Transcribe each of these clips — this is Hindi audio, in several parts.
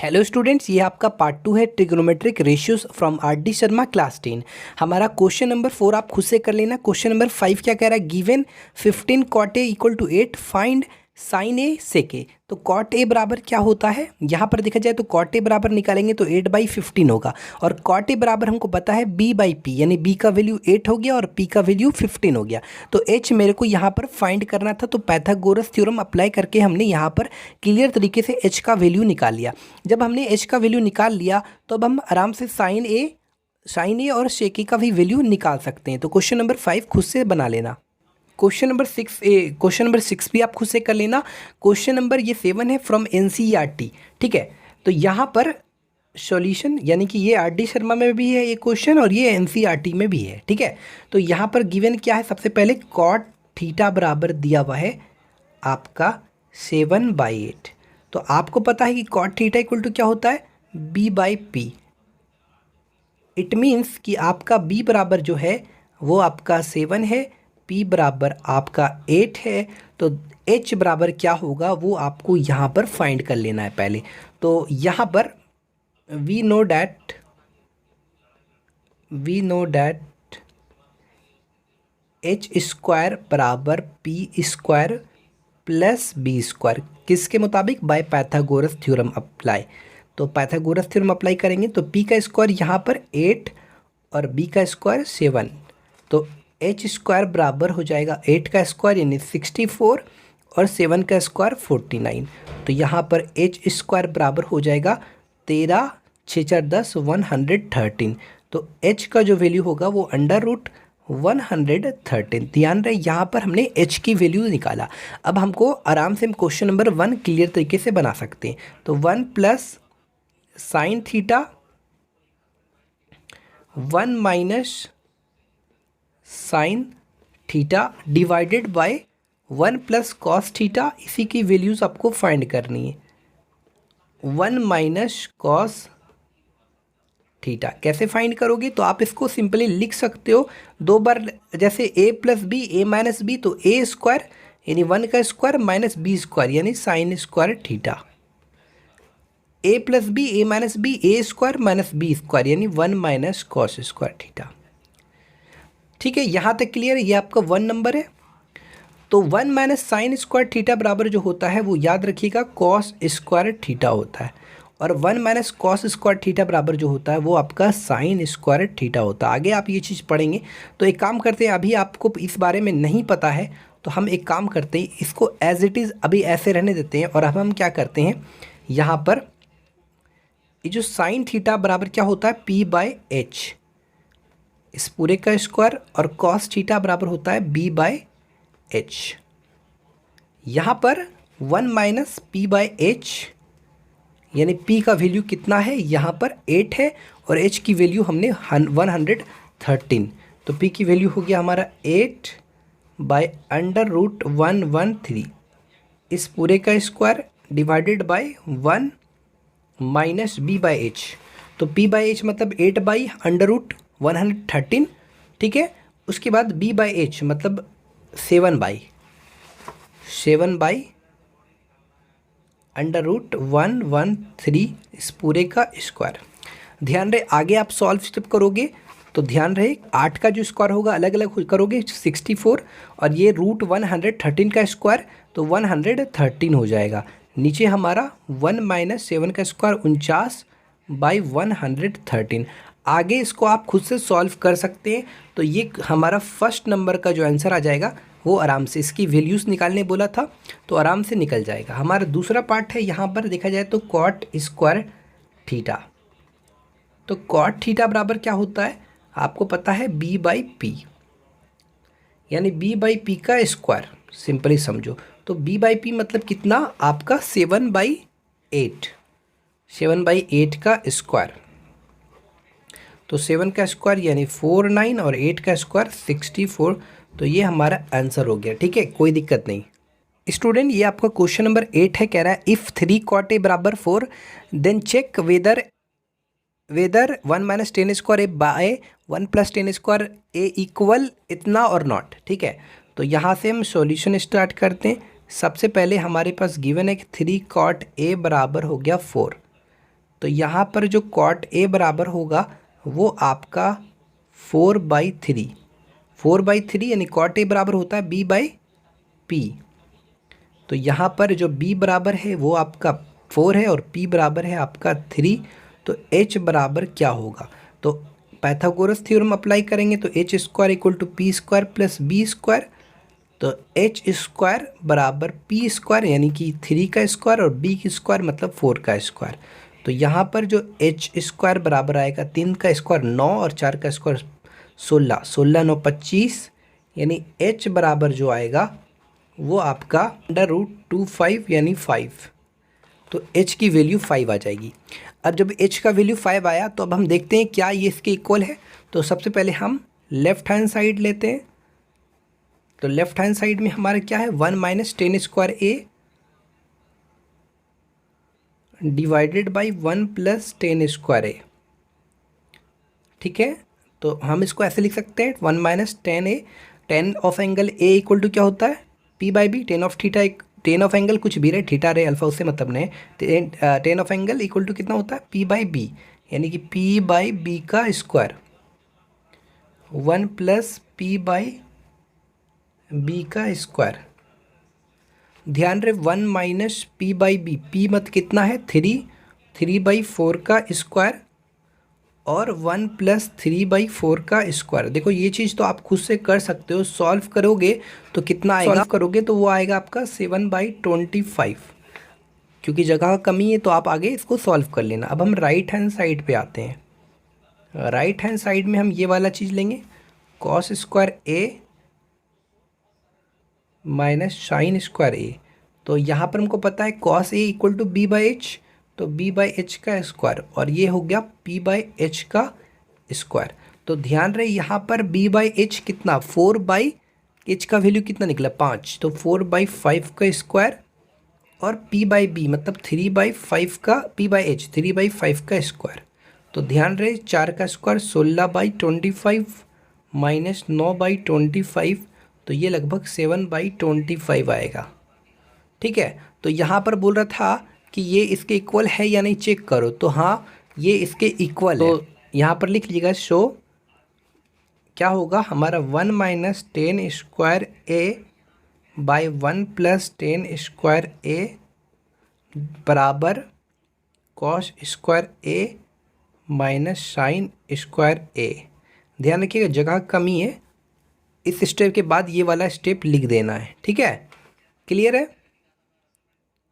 हेलो स्टूडेंट्स, ये आपका पार्ट 2 है trigonometric ratios from R D Sharma class 10। हमारा क्वेश्चन नंबर 4 आप खुद से कर लेना। क्वेश्चन नंबर 5 क्या कह रहा है? Given 15 cot A equal to 8 find sine A sec A. तो कॉट ए बराबर क्या होता है? यहाँ पर देखा जाए तो कॉट ए बराबर निकालेंगे तो 8/15 होगा, और कॉट ए बराबर हमको पता है b/p, यानी b का वैल्यू 8 हो गया और p का वैल्यू 15 हो गया। तो h मेरे को यहाँ पर फाइंड करना था, तो पाइथागोरस थ्योरम अप्लाई करके हमने यहाँ पर क्लियर तरीके से h का वैल्यू निकाल लिया। जब हमने h का वैल्यू निकाल लिया तो अब हम आराम से साइन ए और सेक ए का भी वैल्यू निकाल सकते हैं। तो क्वेश्चन नंबर 5 खुद से बना लेना। क्वेश्चन नंबर 6 भी आप खुद से कर लेना। क्वेश्चन नंबर ये 7 है फ्रॉम एनसीईआरटी। ठीक है, तो यहाँ पर सॉल्यूशन यानी कि ये आर डी शर्मा में भी है ये क्वेश्चन और ये एनसीईआरटी में भी है। ठीक है, तो यहाँ पर गिवन क्या है? सबसे पहले कॉट थीटा बराबर दिया हुआ है आपका 7/8। तो आपको पता है कि कॉट थीटा इक्वल टू क्या होता है? b/p। इट मीन्स कि आपका b बराबर जो है वो आपका 7 है, p बराबर आपका 8 है। तो h बराबर क्या होगा वो आपको यहाँ पर फाइंड कर लेना है पहले। तो यहाँ पर we know that h square बराबर p square plus B square, किसके मुताबिक? By Pythagoras theorem apply. तो पाइथागोरस थ्योरम अप्लाई करेंगे तो p का स्क्वायर यहाँ पर 8 और b का स्क्वायर 7, तो h स्क्वायर बराबर हो जाएगा 8 का स्क्वायर यानी 64 और 7 का स्क्वायर 49। तो यहाँ पर h स्क्वायर बराबर हो जाएगा 13 6 4 10 113। तो h का जो वैल्यू होगा वो √113। ध्यान रहे यहाँ पर हमने h की वैल्यू निकाला। अब हमको आराम से हम क्वेश्चन नंबर 1 क्लियर तरीके से बना सकते हैं। तो 1 plus sine theta 1 minus sine theta divided by 1 plus cos theta, इसी की वैल्यूज़ आपको फाइंड करनी है। 1 माइनस कॉस थीटा कैसे फाइंड करोगे? तो आप इसको सिंपली लिख सकते हो दो बार, जैसे a plus b a minus b, तो a स्क्वायर यानी 1 का स्क्वायर माइनस बी स्क्वायर यानी sine square theta. a plus b a minus b a square minus b square यानी 1 माइनस कॉस स्क्वायर थीटा। ठीक है, यहाँ तक क्लियर? ये आपका 1 नंबर है। तो 1 माइनस साइन स्क्वायर थीटा बराबर जो होता है वो याद रखिएगा कॉस स्क्वायर थीटा होता है, और 1 माइनस कॉस स्क्वायर थीटा बराबर जो होता है वो आपका साइन स्क्वायर थीटा होता है। आगे आप ये चीज़ पढ़ेंगे। तो एक काम करते हैं, अभी आपको इस बारे में नहीं पता है तो हम एक काम करते हैं, इसको एज इट इज़ अभी ऐसे रहने देते हैं। और अब हम क्या करते हैं, यहाँ पर ये जो साइन थीटा बराबर क्या होता है? p/h, इस पूरे का स्क्वायर, और कॉस थीटा बराबर होता है b/h। यहाँ पर 1 माइनस p/h यानी p का वैल्यू कितना है? यहाँ पर 8 है और h की वैल्यू हमने 113। तो p की वैल्यू हो गया हमारा 8/√113, इस पूरे का square divided bye 1 minus b/h। तो p/h मतलब 8/√113। ठीक है, उसके बाद b/h मतलब 7/√113 इस पूरे का स्क्वायर। ध्यान रहे आगे आप सॉल्व स्टेप करोगे तो ध्यान रहे 8 का जो स्क्वायर होगा अलग अलग करोगे 64, और ये √113 का स्क्वायर तो 113 हो जाएगा। नीचे हमारा 1 माइनस 7 का स्क्वायर 49/113। आगे इसको आप खुद से सॉल्व कर सकते हैं। तो ये हमारा फर्स्ट नंबर का जो आंसर आ जाएगा वो आराम से, इसकी वैल्यूज़ निकालने बोला था तो आराम से निकल जाएगा। हमारा दूसरा पार्ट है, यहाँ पर देखा जाए तो कॉट स्क्वायर थीटा। तो कॉट थीटा बराबर क्या होता है? आपको पता है b/p, यानी b/p का स्क्वायर। सिंपली समझो तो b/p मतलब कितना? आपका 7/8 का स्क्वायर। तो 7 का स्क्वायर यानी 49 और 8 का स्क्वायर 64। तो ये हमारा आंसर हो गया। ठीक है, कोई दिक्कत नहीं। स्टूडेंट ये आपका क्वेश्चन नंबर 8 है, कह रहा है इफ़ 3 cot a बराबर 4 then check whether 1 minus 10 square A by 1 plus 10 square A equal इतना और नॉट। ठीक है, तो यहाँ से हम सॉल्यूशन स्टार्ट करते हैं। सबसे पहले हमारे पास गिवन है कि 3 cot a बराबर हो गया 4। तो यहाँ पर जो कॉट ए बराबर होगा वो आपका 4/3, 4/3 यानी कॉट ए बराबर होता है B/P। तो यहाँ पर जो B बराबर है वो आपका 4 है और P बराबर है आपका 3। तो H बराबर क्या होगा? तो पाइथागोरस थ्योरम अप्लाई करेंगे तो H square equal to p square plus B square. तो H स्क्वायर बराबर P स्क्वायर यानी कि 3 का स्क्वायर और B की स्क्वायर मतलब 4 का स्क्वायर। तो यहाँ पर जो H स्क्वायर बराबर आएगा 3 का स्क्वायर 9 और 4 का स्क्वायर 16, 16 9 25 यानी H बराबर जो आएगा वो आपका √25 यानी 5। तो H की वैल्यू 5 आ जाएगी। अब जब H का वैल्यू 5 आया तो अब हम देखते हैं क्या ये इसके इक्वल है। तो सबसे पहले हम लेफ्ट हैंड साइड लेते हैं। तो लेफ्ट हैंड साइड में हमारा क्या है 1 - 10 square a divided by 1 + 10 square a। ठीक है, तो हम इसको ऐसे लिख सकते हैं 1 - 10a। 10 of angle a equal to क्या होता है P/B। 10 of theta, 10 of angle कुछ भी रहे, थीटा रहे अल्फा उससे मतलब नहीं। 10 ऑफ एंगल इक्वल टू कितना होता है P/B यानी कि P/B का स्क्वायर 1 + P/B का स्क्वायर। ध्यान रहे 1 - P/B, P मत कितना है 3, 3/4 का स्क्वायर और 1 + 3/4 का स्क्वायर। देखो ये चीज़ तो आप खुद से कर सकते हो, सॉल्व करोगे तो कितना आएगा, सॉल्व करोगे तो वो आएगा आपका 7/25। क्योंकि जगह कमी है तो आप आगे इसको सॉल्व कर लेना। अब हम राइट हैंड साइड पे आते हैं। राइट हैंड साइड में हम ये वाला चीज़ लेंगे cos square a minus sine square a। तो यहाँ पर हमको पता है cos a equal to B/H, तो B/H का स्क्वायर और ये हो गया P/H का स्क्वायर। तो ध्यान रहे यहाँ पर B/H कितना 4/H का वैल्यू कितना निकला 5, तो 4/5 का स्क्वायर और P/B मतलब 3/5 का P/H 3/5 का स्क्वायर। तो ध्यान रहे 4 का स्क्वायर 16/25 माइनस 9/25, तो ये लगभग 7/25 आएगा। ठीक है, तो यहाँ पर बोल रहा था कि ये इसके इक्वल है या नहीं चेक करो, तो हाँ ये इसके इक्वल है। तो यहाँ पर लिख लीजिएगा शो क्या होगा हमारा 1 - 10 square a by 1 + 10 square a बराबर cos square a minus sine square a। ध्यान रखिएगा जगह कमी है, इस स्टेप के बाद ये वाला स्टेप लिख देना है। ठीक है, क्लियर है।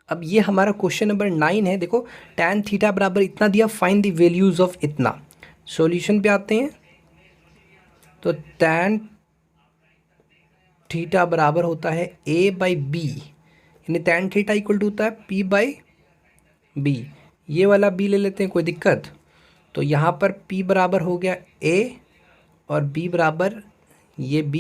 अब ये हमारा क्वेश्चन नंबर 9 है। देखो tan थीटा बराबर इतना दिया, फाइंड द वैल्यूज़ ऑफ इतना। सॉल्यूशन पे आते हैं तो tan थीटा बराबर होता है a/b यानी tan थीटा इक्वल टू होता है P/B। ये वाला b ले लेते हैं, कोई दिक्कत। तो यहाँ पर p बराबर हो गया a और b बराबर ये b।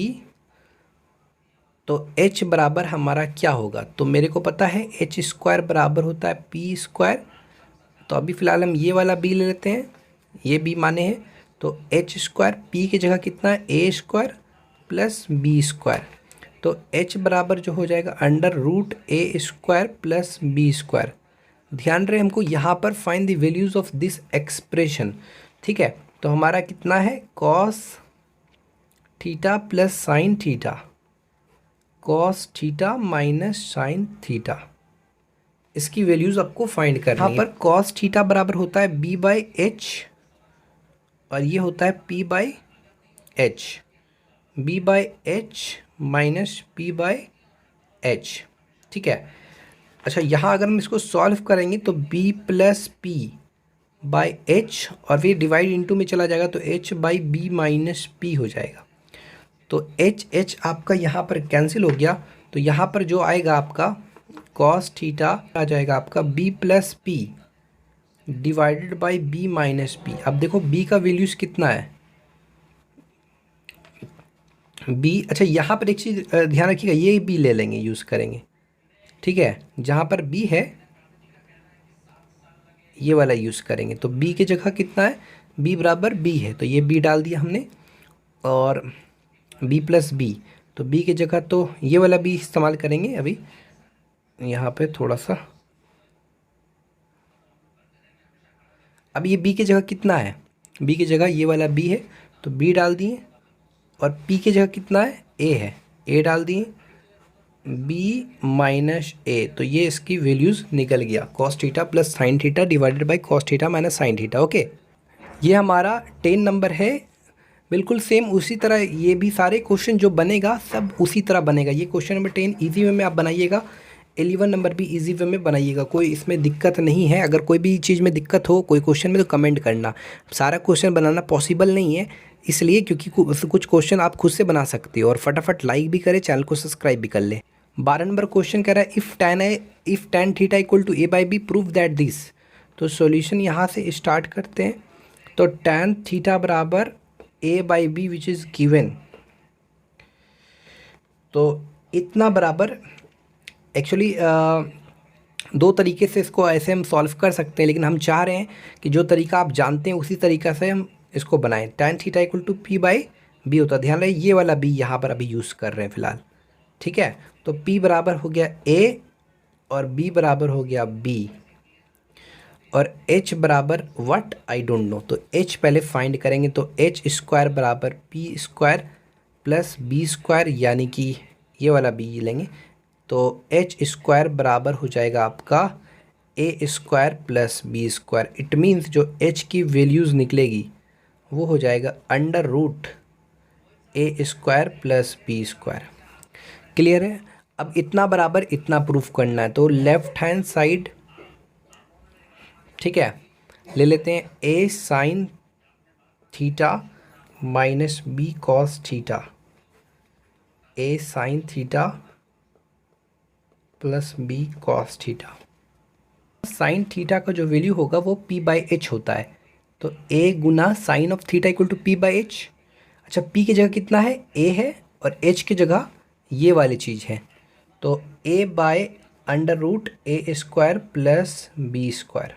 तो h बराबर हमारा क्या होगा, तो मेरे को पता है h स्क्वायर बराबर होता है p स्क्वायर। तो अभी फ़िलहाल हम ये वाला b ले लेते हैं, ये b माने हैं। तो h स्क्वायर p की जगह कितना है a square plus b square. तो h बराबर जो हो जाएगा √a square plus b square. ध्यान रहे हमको यहाँ पर find the values of this expression. ठीक है, तो हमारा कितना है cos theta plus sine theta, cos theta minus sine theta, इसकी वैल्यूज़ आपको फाइंड करनी है। यहाँ पर cos थीटा बराबर होता है B/H और ये होता है P/H, B/H माइनस P/H। ठीक है, अच्छा यहाँ अगर हम इसको सॉल्व करेंगे तो B + P/H और फिर डिवाइड इनटू में चला जाएगा तो H/B माइनस P हो जाएगा। तो H आपका यहाँ पर कैंसिल हो गया, तो यहाँ पर जो आएगा आपका cos थीटा आ जाएगा आपका B + P divided by B minus P। अब देखो B का वैल्यूज़ कितना है B। अच्छा यहाँ पर एक चीज़ ध्यान रखिएगा, ये B ले लेंगे यूज़ करेंगे। ठीक है, जहाँ पर B है ये वाला यूज़ करेंगे। तो B की जगह कितना है B बराबर B है, तो ये B डाल दिया हमने और B + B। तो B की जगह तो ये वाला B इस्तेमाल करेंगे। अभी यहाँ पे थोड़ा सा अब ये b की जगह कितना है, b की जगह ये वाला b है तो b डाल दिए, और p की जगह कितना है, a है, a डाल दिए, b माइनस a, तो ये इसकी वैल्यूज़ निकल गया, cos theta plus sine theta divided by cos theta minus sine theta. Okay, ये हमारा 10 नंबर है। बिल्कुल सेम उसी तरह ये भी सारे क्वेश्चन जो बनेगा सब उसी तरह बनेगा। ये क्वेश्चन नंबर 10 इजी वे में आप बनाइएगा, 11 नंबर भी इजी वे में बनाइएगा, कोई इसमें दिक्कत नहीं है। अगर कोई भी चीज़ में दिक्कत हो कोई क्वेश्चन में तो कमेंट करना। सारा क्वेश्चन बनाना पॉसिबल नहीं है इसलिए, क्योंकि कुछ क्वेश्चन आप खुद से बना सकते हो। और फटाफट लाइक भी करें, चैनल को सब्सक्राइब भी कर ले। 12 नंबर क्वेश्चन कह रहा है if tan theta equal to a by b prove that this. तो सॉल्यूशन यहाँ से स्टार्ट करते हैं। तो tan थीटा बराबर a by b which is given, तो इतना बराबर एक्चुअली दो तरीके से इसको ऐसे हम सॉल्व कर सकते हैं, लेकिन हम चाह रहे हैं कि जो तरीका आप जानते हैं उसी तरीका से हम इसको बनाएं। tan theta equal to p by b होता है, ध्यान रहे ये वाला b यहाँ पर अभी यूज़ कर रहे हैं फ़िलहाल, ठीक है। तो p बराबर हो गया a और b बराबर हो गया b, और h बराबर व्हाट आई डोंट नो, तो h पहले फाइंड करेंगे। तो h स्क्वायर बराबर p square plus b square, यानी कि ये वाला b लेंगे तो h स्क्वायर बराबर हो जाएगा आपका a square plus b square. It means जो h की वैल्यूज़ निकलेगी वो हो जाएगा under root a square plus b square. Clear है। अब इतना बराबर इतना प्रूफ करना है, तो लेफ्ट हैंड साइड, ठीक है, ले लेते हैं a sine theta minus b cos theta, a sine theta plus b cos theta. Sine theta का जो वैल्यू होगा वो p बाई एच होता है, तो a गुना sine of theta equal to p by h. अच्छा, p की जगह कितना है, a है, और h की जगह ये वाली चीज़ है, तो a by under root a square plus b square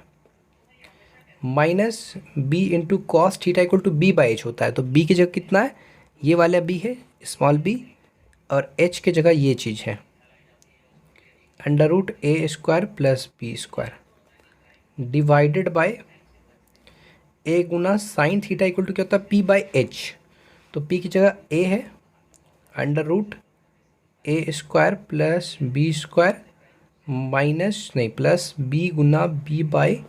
minus b into cos theta equal to b by h होता है। तो b की जगह कितना है, ये वाला b है स्मॉल b, और h की जगह ये चीज़ है under root a square plus b square divided by a गुना साइन थीटा इक्वल टू क्या होता है, p बाई एच। तो p की जगह a है under root a square plus b square minus नहीं प्लस b गुना b by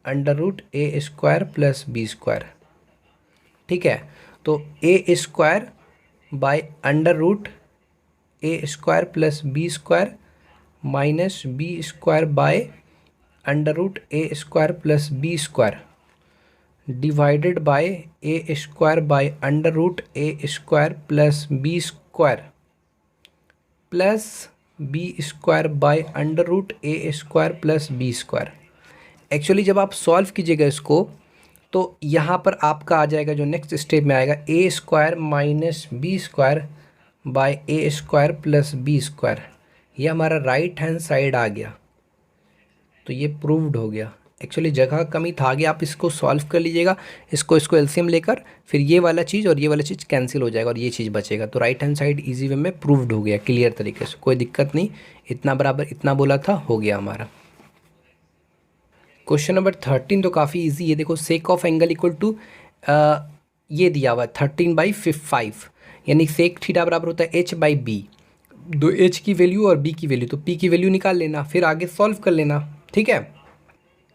under root a square plus b square, ठीक है। तो a square by under root a square plus b square minus b square by under root a square plus b square divided by a square by under root a square plus b square plus b square by under root a square plus b square. Actually जब आप सॉल्व कीजिएगा इसको तो यहाँ पर आपका आ जाएगा, जो नेक्स्ट स्टेप में आएगा, a square minus b square by a square plus B square. ये हमारा राइट हैंड साइड आ गया, तो ये प्रूव्ड हो गया। एक्चुअली जगह कमी था, आगे आप इसको सॉल्व कर लीजिएगा, इसको एलसीएम लेकर, फिर ये वाला चीज़ और ये वाला चीज़ कैंसिल हो जाएगा और ये चीज़ बचेगा। तो right hand side easy way में प्रूव्ड हो गया क्लियर तरीके से, कोई दिक्कत नहीं। इतना बराबर इतना बोला था, हो गया हमारा। क्वेश्चन नंबर 13 तो काफ़ी इजी है। देखो, sec of angle equal to ये दिया हुआ है 13/5, यानी सेक थीटा बराबर होता है h बाई बी। दो h की वैल्यू और b की वैल्यू, तो p की वैल्यू निकाल लेना, फिर आगे सॉल्व कर लेना, ठीक है।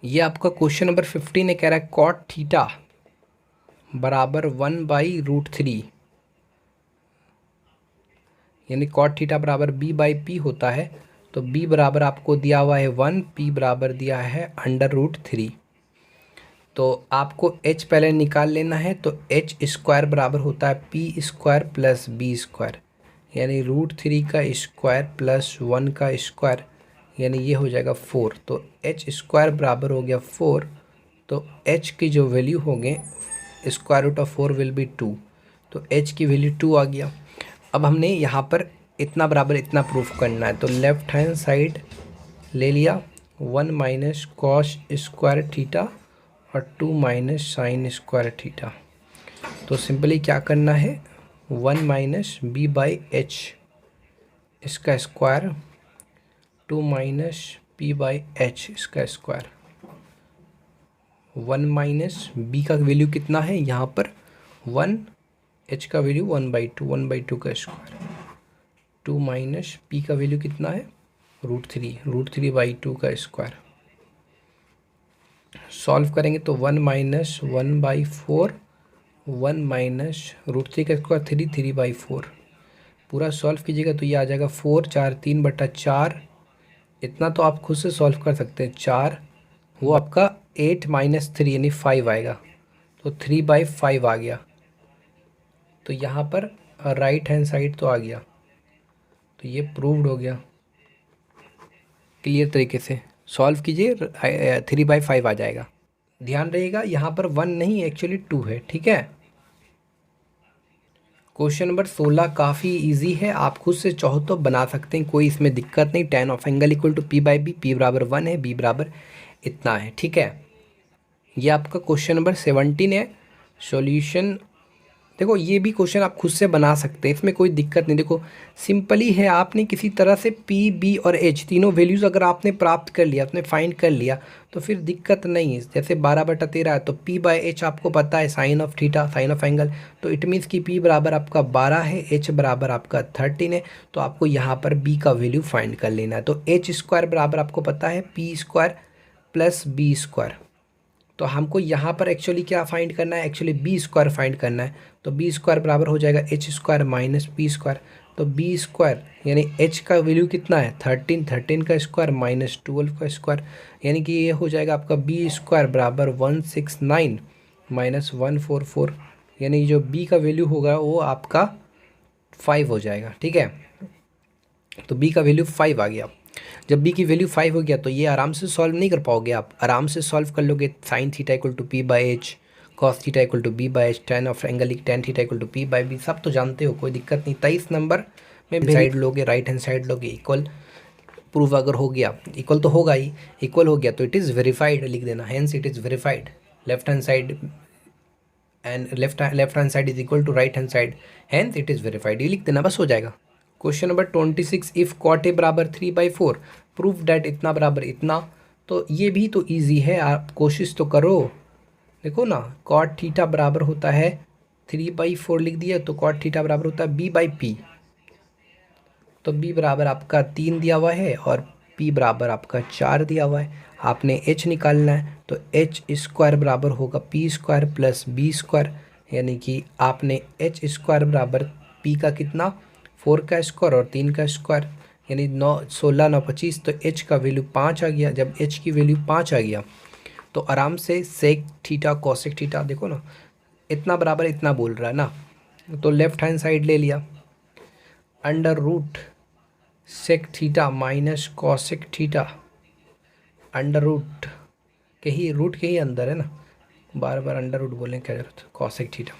ये आपका क्वेश्चन नंबर 15 है, कह रहा है कॉट थीटा बराबर 1/√3, यानी कॉट थीटा बराबर b बाई पी होता है। तो b बराबर आपको दिया हुआ है 1, p बराबर दिया है अंडर√3। तो आपको h पहले निकाल लेना है, तो h स्क्वायर बराबर होता है p square plus b square, यानी √3 का स्क्वायर प्लस 1 का स्क्वायर, यानी ये हो जाएगा 4। तो h स्क्वायर बराबर हो गया 4, तो h की जो वैल्यू होंगे square root of 4 will be 2, तो h की वैल्यू 2 आ गया। अब हमने यहाँ पर इतना बराबर इतना प्रूफ करना है, तो लेफ्ट हैंड साइड ले लिया 1 माइनस कॉस स्क्वायर थीटा और 2 माइनस साइन स्क्वायर थीटा। तो सिंपली क्या करना है, 1 माइनस बी बाई एच इसका square, 2 minus P by H इसका स्क्वायर, 1 माइनस बी का वैल्यू कितना है यहाँ पर 1, एच का वैल्यू 1/2 का स्क्वायर, 2 माइनस पी का वैल्यू कितना है √3 का स्क्वायर। सॉल्व करेंगे तो 1 माइनस 1/4, 1 माइनस √3 का स्क्वायर 3/4। पूरा सॉल्व कीजिएगा तो ये आ जाएगा 4 4 3/4। इतना तो आप खुद से सॉल्व कर सकते हैं। 4 वो आपका 8 माइनस 3 यानी 5 आएगा, तो 3/5 आ गया। तो यहाँ पर राइट हैंड साइड तो आ गया, तो ये प्रूव्ड हो गया। क्लियर तरीके से सॉल्व कीजिए, 3/5 आ जाएगा। ध्यान रहिएगा यहाँ पर 1 नहीं एक्चुअली 2 है, ठीक है। क्वेश्चन नंबर 16 काफ़ी इजी है, आप खुद से चाहो तो बना सकते हैं, कोई इसमें दिक्कत नहीं। tan of angle equal to p/b, p बराबर 1 है, b बराबर इतना है, ठीक है। ये आपका क्वेश्चन नंबर 17 है। सॉल्यूशन देखो, ये भी क्वेश्चन आप खुद से बना सकते हैं, इसमें कोई दिक्कत नहीं। देखो सिंपली है, आपने किसी तरह से p, b और h तीनों वैल्यूज़ अगर आपने प्राप्त कर लिया, आपने फाइंड कर लिया, तो फिर दिक्कत नहीं है। जैसे 12/13 है तो p/h आपको पता है sine of theta, sine of angle, तो इट मीन्स कि p बराबर आपका 12 है, h बराबर आपका 13 है। तो आपको यहाँ पर b का वैल्यू फाइंड कर लेना है। तो h स्क्वायर बराबर आपको पता है p square plus b square. तो हमको यहाँ पर एक्चुअली क्या फाइंड करना है, एक्चुअली बी स्क्वायर फाइंड करना है। तो बी स्क्वायर बराबर हो जाएगा H square minus P square. तो बी स्क्वायर यानी एच का वैल्यू कितना है 13, 13 का स्क्वायर माइनस 12 का स्क्वायर, यानी कि ये हो जाएगा आपका बी स्क्वायर बराबर 169 माइनस 144, यानी जो बी का वैल्यू होगा वो आपका 5 हो जाएगा, ठीक है। तो बी का वैल्यू 5 आ गया। जब b की वैल्यू 5 हो गया तो ये आराम से सॉल्व नहीं कर पाओगे, आप आराम से सॉल्व कर लोगे। Sine theta equal to p/h, cos theta equal to b/h, tan of angle tan theta equal to p/b, सब तो जानते हो, कोई दिक्कत नहीं। 23 नंबर में साइड लोगे, राइट हैंड साइड लोगे, इक्वल प्रूफ अगर हो गया, इक्वल तो होगा ही, इक्वल हो गया तो इट इज़ वेरीफाइड लिख देना, hence it is verified. Left hand side and left hand side is equal to right hand side, hence it is verified, ये लिख देना, बस हो जाएगा। Question number 26, if cot a बराबर 3/4 प्रूफ डैट इतना बराबर इतना। तो ये भी तो इजी है, आप कोशिश तो करो। देखो ना, कॉट थीटा बराबर होता है 3/4 लिख दिया, तो कॉट थीटा बराबर होता है b/p। तो b बराबर आपका 3 दिया हुआ है और p बराबर आपका 4 दिया हुआ है। आपने h निकालना है, तो h स्क्वायर बराबर होगा p square plus b square, यानी कि आपने h स्क्वायर बराबर p का कितना 4 का स्क्वायर और 3 का स्क्वायर, यानी 9 16 9 25, तो h का वैल्यू 5 आ गया। जब h की वैल्यू 5 आ गया तो आराम से सेक थीटा कोसेक थीटा, देखो ना इतना बराबर इतना बोल रहा है ना, तो लेफ्ट हैंड साइड ले लिया, under root sec theta minus cosec theta, under root के ही अंदर है ना, बार बार अंडर रूट बोलने क्या जरूरत है, कॉसेक थीटा।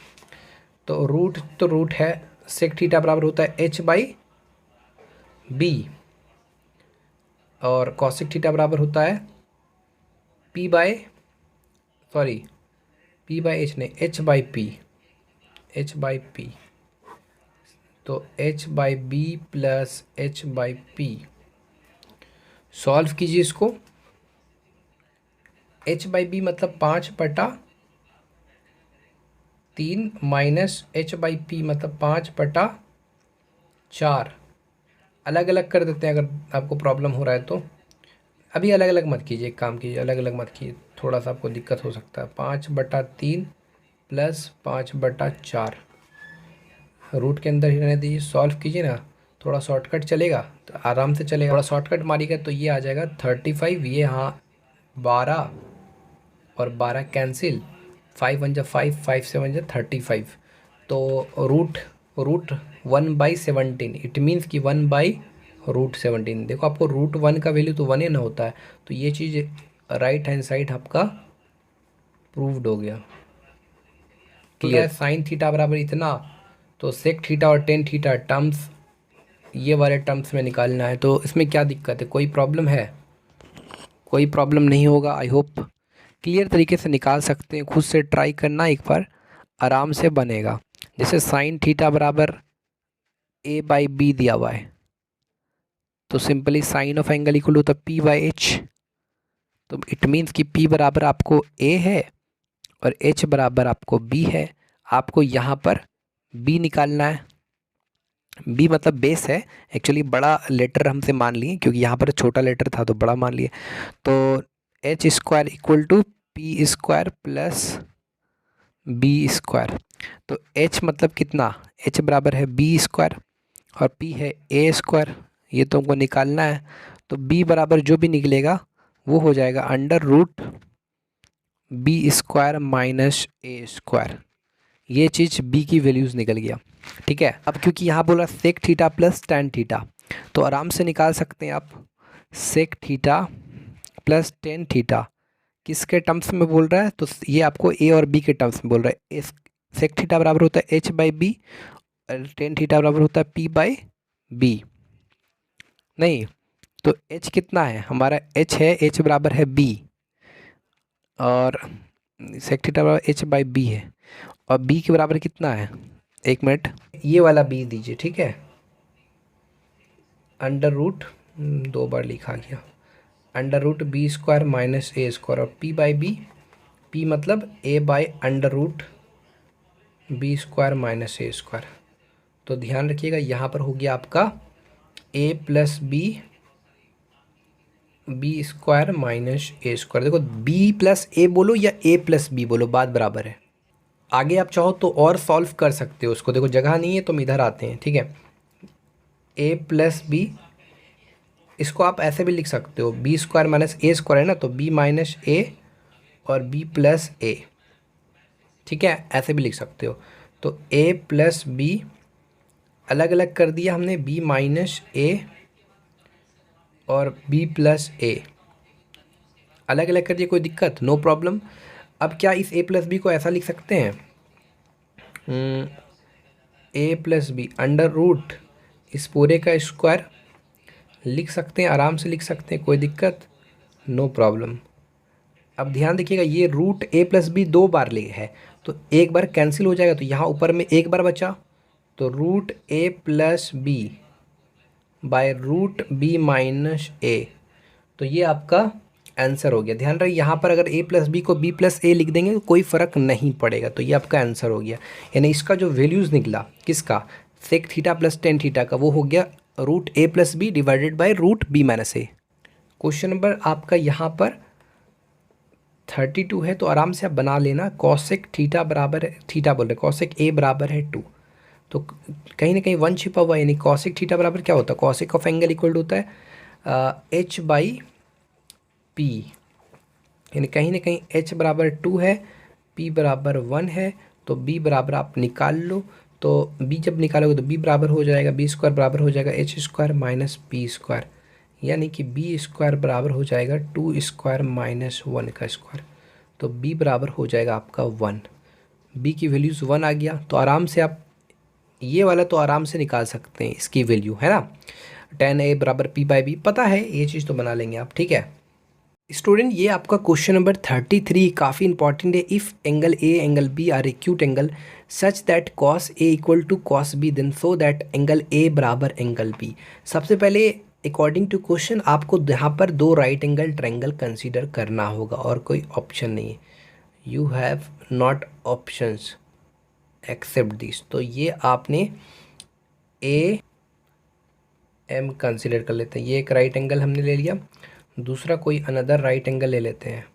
तो रूट है, सेक थीटा बराबर होता है h/b और कॉसेक थीटा बराबर होता है p/h नहीं h/p। तो h/b प्लस h/p, सॉल्व कीजिए इसको। h/b मतलब 5/3 माइनस h/p मतलब 5/4। अलग अलग कर देते हैं अगर आपको प्रॉब्लम हो रहा है तो। अभी अलग अलग मत कीजिए, एक काम कीजिए, अलग अलग मत कीजिए, थोड़ा सा आपको दिक्कत हो सकता है। 5/3 प्लस 5/4 रूट के अंदर ही रहने दीजिए, सॉल्व कीजिए ना, थोड़ा शॉर्टकट चलेगा तो आराम से चलेगा। थोड़ा शॉर्टकट मारिएगा तो ये आ जाएगा 35, ये हाँ 12 और 12 कैंसिल, 5 1 जा 5, 5 7 जा 35। तो रूट 1/17, इट मीन्स कि 1/√17। देखो आपको √1 का वैल्यू तो 1 ही ना होता है, तो ये चीज़ राइट हैंड साइड आपका प्रूव्ड हो गया। क्लियर। साइन थीटा बराबर इतना, तो सेक थीटा और टेन थीटा टर्म्स, ये वाले टर्म्स में निकालना है। तो इसमें क्या दिक्कत है, कोई प्रॉब्लम है? कोई प्रॉब्लम नहीं होगा, आई होप क्लियर तरीके से निकाल सकते हैं। खुद से ट्राई करना एक बार, आराम से बनेगा। जैसे साइन थीटा बराबर a/b दिया हुआ है, तो simply sine of angle equal होता है p/h। तो इट मीन्स कि P बराबर आपको A है और H बराबर आपको B है। आपको यहाँ पर B निकालना है। B मतलब बेस है, एक्चुअली बड़ा लेटर हमसे मान लिए क्योंकि यहाँ पर छोटा लेटर था तो बड़ा मान लिए। तो H square equal to P square plus B square. तो H मतलब कितना, H बराबर है B स्क्वायर और P है A स्क्वायर, ये तो हमको निकालना है। तो B बराबर जो भी निकलेगा वो हो जाएगा under root B square minus A square. ये चीज़ B की वैल्यूज़ निकल गया। ठीक है, अब क्योंकि यहाँ बोला sec theta plus tan theta, तो आराम से निकाल सकते हैं आप। Sec theta plus tan theta किसके टर्म्स में बोल रहा है, तो ये आपको A और B के टर्म्स में बोल रहा है। सेक थीटा बराबर होता है H बाई बी और टेन थीटा बराबर होता है P बाई बी। नहीं तो H कितना है हमारा, H है, H बराबर है B और सेक थीटा बराबर H बाई बी है और B के बराबर कितना है, एक मिनट, ये वाला B दीजिए। ठीक है, अंडर रूट, दो बार लिखा गया, under root B square minus A square और P बाई बी, P मतलब A by under root B square minus A square. तो ध्यान रखिएगा यहाँ पर हो गया आपका A plus B square minus A square. देखो B प्लस A बोलो या A प्लस B बोलो, बात बराबर है। आगे आप चाहो तो और सॉल्व कर सकते हो उसको, देखो जगह नहीं है तो हम इधर आते हैं। ठीक है, A प्लस बी, इसको आप ऐसे भी लिख सकते हो, B square minus A square है ना, तो B माइनस A और B प्लस A। ठीक है, ऐसे भी लिख सकते हो। तो A प्लस B अलग अलग कर दिया हमने, B माइनस A और B प्लस A अलग अलग कर दिया, कोई दिक्कत, नो प्रॉब्लम। अब क्या इस A प्लस बी को ऐसा लिख सकते हैं, A plus B under root इस पूरे का स्क्वायर लिख सकते हैं, आराम से लिख सकते हैं, कोई दिक्कत, नो प्रॉब्लम। अब ध्यान देखिएगा ये रूट A प्लस बी दो बार ले है तो एक बार कैंसिल हो जाएगा, तो यहाँ ऊपर में एक बार बचा, तो root A plus B by root B minus A। तो ये आपका आंसर हो गया। ध्यान रहे यहाँ पर अगर A प्लस बी को B प्लस A लिख देंगे तो कोई फ़र्क नहीं पड़ेगा, तो ये आपका आंसर हो गया। यानी इसका जो वैल्यूज़ निकला किसका, sec theta plus tan theta का, वो हो गया root A plus B divided by root B minus A। Question number आपका यहाँ पर 32 है, तो आराम से आप बना लेना। कॉसेक थीटा बराबर है, थीटा बोल रहे कॉसेक A बराबर है 2, तो कहीं ना कहीं 1 छिपा हुआ है, यानी कॉसेक थीटा बराबर क्या होता है, कॉसेक ऑफ एंगल इक्वल होता है H बाई P, यानी कहीं ना कहीं H बराबर 2 है, P बराबर 1 है, तो B बराबर आप निकाल लो। तो B जब निकालोगे तो B बराबर हो जाएगा, B स्क्वायर बराबर हो जाएगा H square minus P square, यानी कि B स्क्वायर बराबर हो जाएगा 2 स्क्वायर माइनस 1 का स्क्वायर। तो B बराबर हो जाएगा आपका 1, B की वैल्यूज़ 1 आ गया। तो आराम से आप ये वाला तो आराम से निकाल सकते हैं इसकी वैल्यू, है ना, tan A बराबर P बाई बी, पता है ये चीज़ तो बना लेंगे आप। ठीक है स्टूडेंट, ये आपका क्वेश्चन नंबर 33 काफ़ी इंपॉर्टेंट है। If angle A angle B are acute angle such that cos A equal to cos B then so that angle A बराबर एंगल B। सबसे पहले अकॉर्डिंग टू क्वेश्चन आपको यहाँ पर दो राइट एंगल ट्रायंगल कंसीडर करना होगा और कोई ऑप्शन नहीं है, you have not options except this. तो ये आपने A M कंसीडर कर लेते हैं, ये एक राइट एंगल हमने ले लिया, दूसरा कोई अनदर राइट एंगल ले लेते हैं।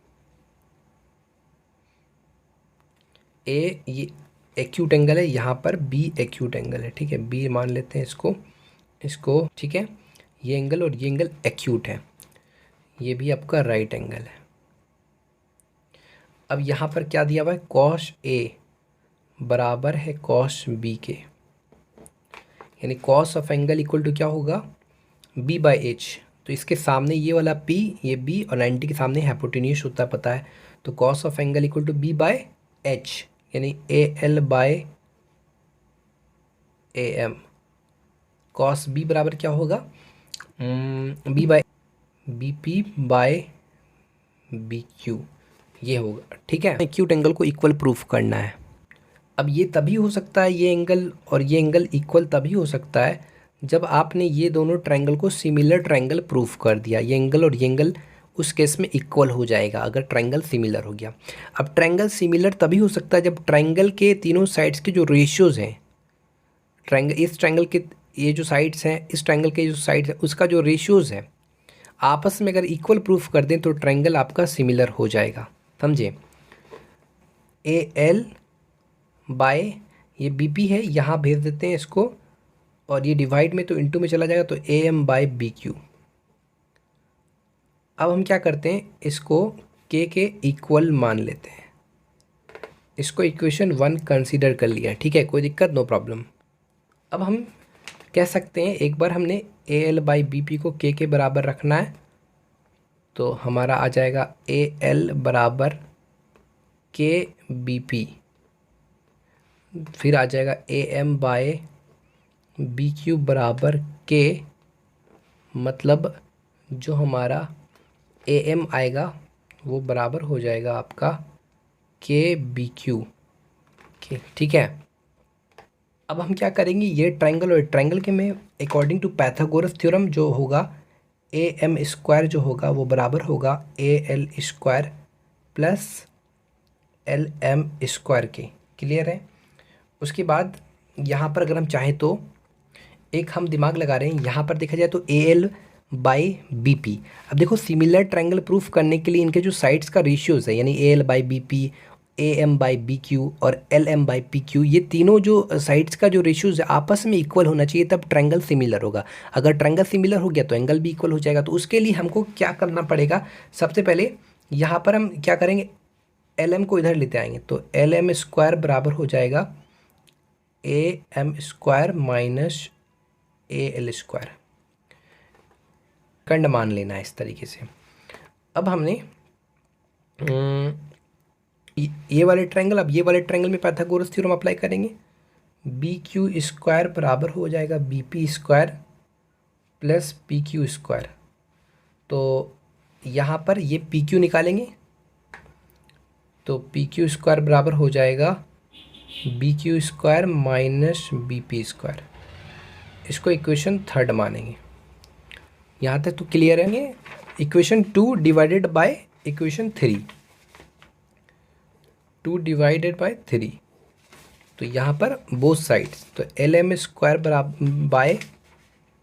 A ये एक्यूट एंगल है, यहाँ पर B एक्यूट एंगल है। ठीक है, B मान लेते हैं इसको ठीक है, ये एंगल और ये एंगल एक्यूट है, ये भी आपका राइट एंगल है। अब यहाँ पर क्या दिया हुआ है, कॉस A बराबर है कॉस B के, यानी cos of angle equal to क्या होगा, B बाई H। तो इसके सामने ये वाला P, ये B और 90 के सामने हाइपोटेन्यूस होता है, पता है। तो cos of angle equal to B by H, यानी AL by AM। Cos B बराबर क्या होगा, B by BP by BQ, ये होगा। ठीक है, एक्यूट एंगल को इक्वल प्रूफ करना है। अब ये तभी हो सकता है, ये एंगल और ये एंगल इक्वल तभी हो सकता है जब आपने ये दोनों ट्रायंगल को सिमिलर ट्रायंगल प्रूफ कर दिया, ये एंगल और ये एंगल उस केस में इक्वल हो जाएगा अगर ट्रायंगल सिमिलर हो गया। अब ट्रायंगल सिमिलर तभी हो सकता है जब ट्रायंगल के तीनों साइड्स के जो रेशियोज़ हैं, इस ट्रायंगल के ये जो साइड्स हैं, इस ट्रायंगल के जो साइड्स हैं, उसका जो रेशियोज़ है आपस में अगर इक्वल प्रूफ कर दें तो ट्रायंगल आपका सिमिलर हो जाएगा। समझे? ए एल बाय ये बी पी है, यहाँ भेज देते हैं इसको, और ये डिवाइड में तो इनटू में चला जाएगा, तो A M by B Q. अब हम क्या करते हैं, इसको के इक्वल मान लेते हैं। इसको इक्वेशन 1 कंसीडर कर लिया, ठीक है, कोई दिक्कत, नो प्रॉब्लम। अब हम कह सकते हैं, एक बार हमने A L by B P को के बराबर रखना है, तो हमारा आ जाएगा ए एल बराबर के बी पी, फिर आ जाएगा A M by B Q बराबर के, मतलब जो हमारा ए एम आएगा वो बराबर हो जाएगा आपका के बी क्यू के, ठीक है। अब हम क्या करेंगे, ये ट्रायंगल और ट्रायंगल के में अकॉर्डिंग टू पाइथागोरस थ्योरम जो होगा ए एम स्क्वायर जो होगा वो बराबर होगा A L square plus L M square के। क्लियर है? उसके बाद यहाँ पर अगर हम चाहें तो एक हम दिमाग लगा रहे हैं, यहाँ पर देखा जाए तो A L by B P. अब देखो सिमिलर ट्रायंगल प्रूफ करने के लिए इनके जो साइड्स का रेशियोज़ है, यानी A L by B P, A M by B Q और L M by P Q, ये तीनों जो साइड्स का जो रेशियोज़ है आपस में इक्वल होना चाहिए, तब ट्रायंगल सिमिलर होगा। अगर ट्रायंगल सिमिलर हो गया तो एंगल भी इक्वल हो जाएगा। तो उसके लिए हमको क्या करना पड़ेगा, सबसे पहले यहाँ पर हम क्या करेंगे, एल एम को इधर लेते आएंगे, तो एल एम स्क्वायर बराबर हो जाएगा A M square minus A L square. कंड मान लेना है इस तरीके से। अब हमने ये वाले ट्रायंगल, अब ये वाले ट्रायंगल में पाइथागोरस थ्योरम अप्लाई करेंगे, बी क्यू स्क्वायर बराबर हो जाएगा B P square plus P Q square. तो यहाँ पर ये पी क्यू निकालेंगे, तो पी क्यू स्क्वायर बराबर हो जाएगा B Q square minus B P square. इसको इक्वेशन 3 मानेंगे। यहाँ तक तो क्लियर है? Equation 2 divided by equation 3, 2 divided by 3, तो यहाँ पर बोथ साइड्स, तो एल एम स्क्वायर बराबर बाय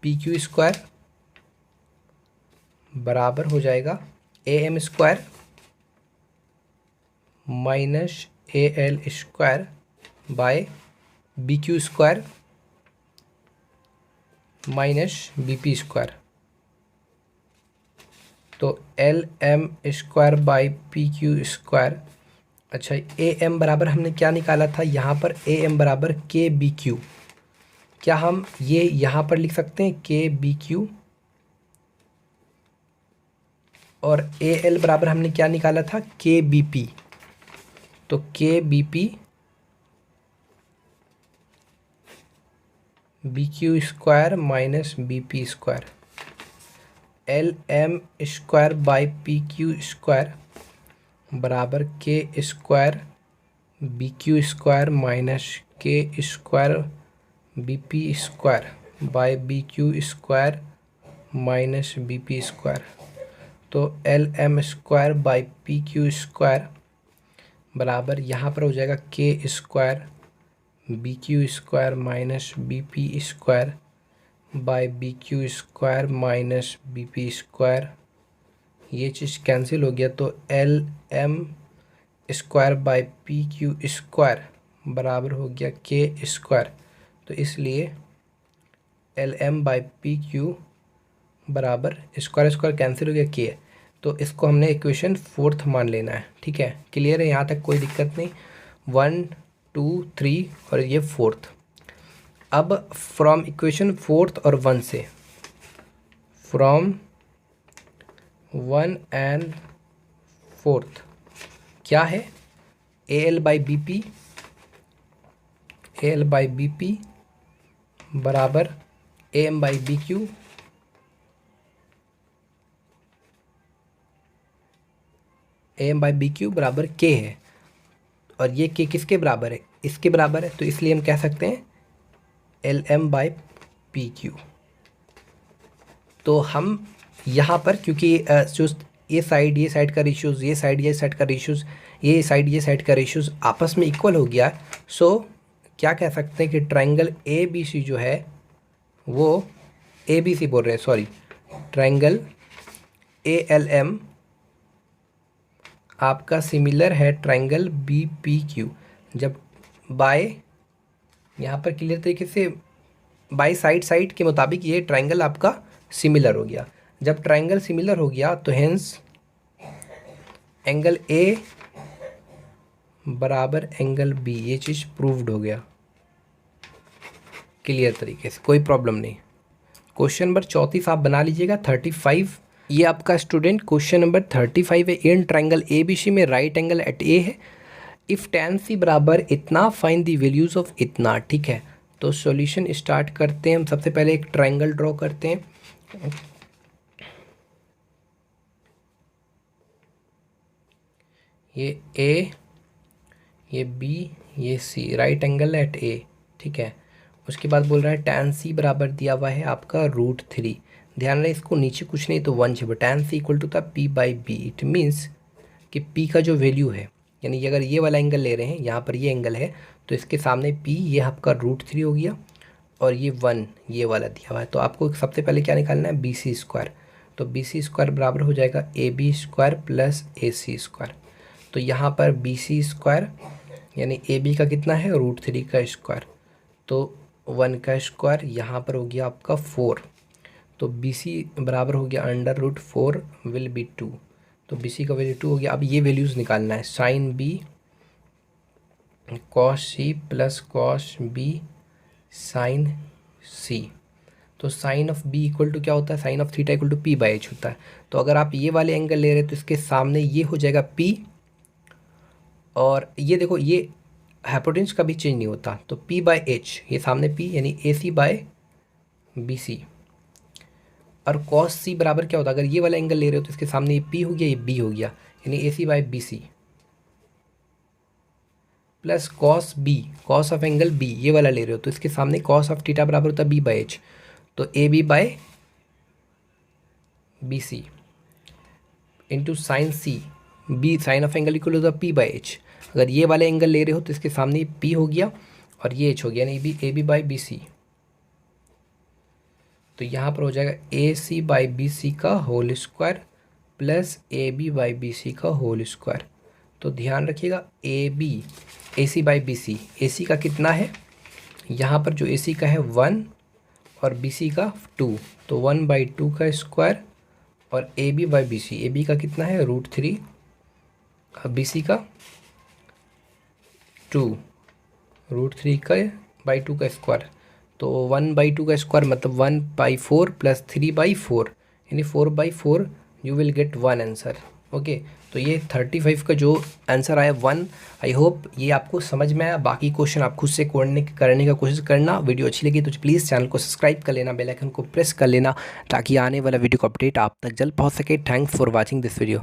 पी क्यू स्क्वायर बराबर हो जाएगा A M square minus A L square by B Q square minus B P square. तो L M square by P Q square. अच्छा, ए एम बराबर हमने क्या निकाला था, यहाँ पर ए एम बराबर के बी क्यू। क्या हम ये यहाँ पर लिख सकते हैं के बी क्यू, और ए एल बराबर हमने क्या निकाला था, के बी पी। तो K B P B Q square minus B P square, L M square by P Q square बराबर K square B Q square minus K square B P square by B Q square minus B P square. तो L M square by P Q square बराबर यहाँ पर हो जाएगा K square B Q square minus B P square by B Q square minus B P square. ये चीज़ कैंसिल हो गया, तो L M square by P Q square बराबर हो गया के स्क्वायर। तो इसलिए L M by P Q बराबर स्क्वायर स्क्वायर कैंसिल हो गया के, तो इसको हमने इक्वेशन 4 मान लेना है। ठीक है, क्लियर है? यहाँ तक कोई दिक्कत नहीं। 1 2 3 और ये 4। अब फ्रॉम इक्वेशन 4 और 1 से, फ्रॉम 1 एंड 4 क्या है, A L by B P, A L by B P बराबर A M by B Q, A M by B Q बराबर के है, और ये के किसके बराबर है, इसके बराबर है। तो इसलिए हम कह सकते हैं L M by P Q. तो हम यहाँ पर क्योंकि जो ये साइड का रेशियोज़, ये साइड का रेशियोज़, ये साइड का रेशियोज़ आपस में इक्वल हो गया। सो क्या कह सकते हैं कि ट्रायंगल ए बी सी जो है वो ए बी सी बोल रहे हैं, sorry, triangle A L M आपका सिमिलर है ट्रायंगल बी पी क्यू। जब बाय यहाँ पर क्लियर तरीके से बाय साइड के मुताबिक ये ट्रायंगल आपका सिमिलर हो गया। जब ट्रायंगल सिमिलर हो गया तो हेंस एंगल ए बराबर एंगल बी, ये चीज़ प्रूव्ड हो गया क्लियर तरीके से, कोई प्रॉब्लम नहीं। क्वेश्चन नंबर 34 आप बना लीजिएगा। 35 ये आपका स्टूडेंट क्वेश्चन नंबर 35 है। In triangle A B C में राइट एंगल एट ए है। इफ़ tan सी बराबर इतना फाइंड द वैल्यूज़ ऑफ इतना। ठीक है, तो सॉल्यूशन स्टार्ट करते हैं। हम सबसे पहले एक ट्रायंगल ड्रॉ करते हैं। ये ए, ये बी, ये सी, राइट एंगल एट ए। ठीक है, उसके बाद बोल रहा है tan सी बराबर दिया हुआ है आपका √3। ध्यान रहे इसको नीचे कुछ नहीं तो 1 छे, tan सी इक्वल टू था p/b। इट मीन्स कि p का जो वैल्यू है, यानी अगर ये वाला एंगल ले रहे हैं, यहाँ पर ये एंगल है, तो इसके सामने p ये आपका √3 हो गया और ये 1 ये वाला दिया हुआ है। तो आपको सबसे पहले क्या निकालना है, BC²। तो BC² बराबर हो जाएगा AB² प्लस AC²। तो यहाँ पर BC² यानी AB का कितना है, √3 का स्क्वायर, तो 1 का स्क्वायर, यहाँ पर हो गया आपका 4। तो BC बराबर हो गया √4 विल बी 2। तो BC का वैल्यू 2 हो गया। अब ये वैल्यूज़ निकालना है, sine B cos C plus cos B sine C। तो sine of B equal to क्या होता है, sine of theta equal to p/h होता है। तो अगर आप ये वाले एंगल ले रहे हैं तो इसके सामने ये हो जाएगा p, और ये देखो ये हाइपोटेन्यूज का भी चेंज नहीं होता, तो p/h, ये सामने p यानी AC/BC। और cos C बराबर क्या होता है, अगर ये वाला एंगल ले रहे हो तो इसके सामने ये p हो गया, ये b हो गया, यानी AC/BC plus cos B, cos of angle b ये वाला ले रहे हो तो इसके सामने cos ऑफ थीटा बराबर होता है b/h, तो AB/BC into sine C, b sine of angle equal होता है p/h। अगर ये वाले एंगल ले रहे हो तो इसके सामने p हो गया और ये h हो गया, यानी AB/BC। तो यहाँ पर हो जाएगा AC/BC का होल स्क्वायर प्लस AB/BC का होल स्क्वायर। तो ध्यान रखिएगा AC/BC, AC का कितना है, यहाँ पर जो AC का है 1 और BC का 2, तो 1/2 का स्क्वायर, और AB/BC, AB का कितना है √3 और BC का 2, √3 का /2 का स्क्वायर, तो 1/2 का स्क्वायर मतलब 1/4 प्लस 3/4 यानी 4/4, you will get 1 answer. Okay, तो ये 35 का जो आंसर आया 1। आई होप ये आपको समझ में आया। बाकी क्वेश्चन आप खुद से करने का कोशिश करना। वीडियो अच्छी लगी तो प्लीज़ चैनल को सब्सक्राइब कर लेना, बेल आइकन को प्रेस कर लेना, ताकि आने वाला वीडियो का अपडेट आप तक जल्द पहुंच सके। Thanks for watching this video.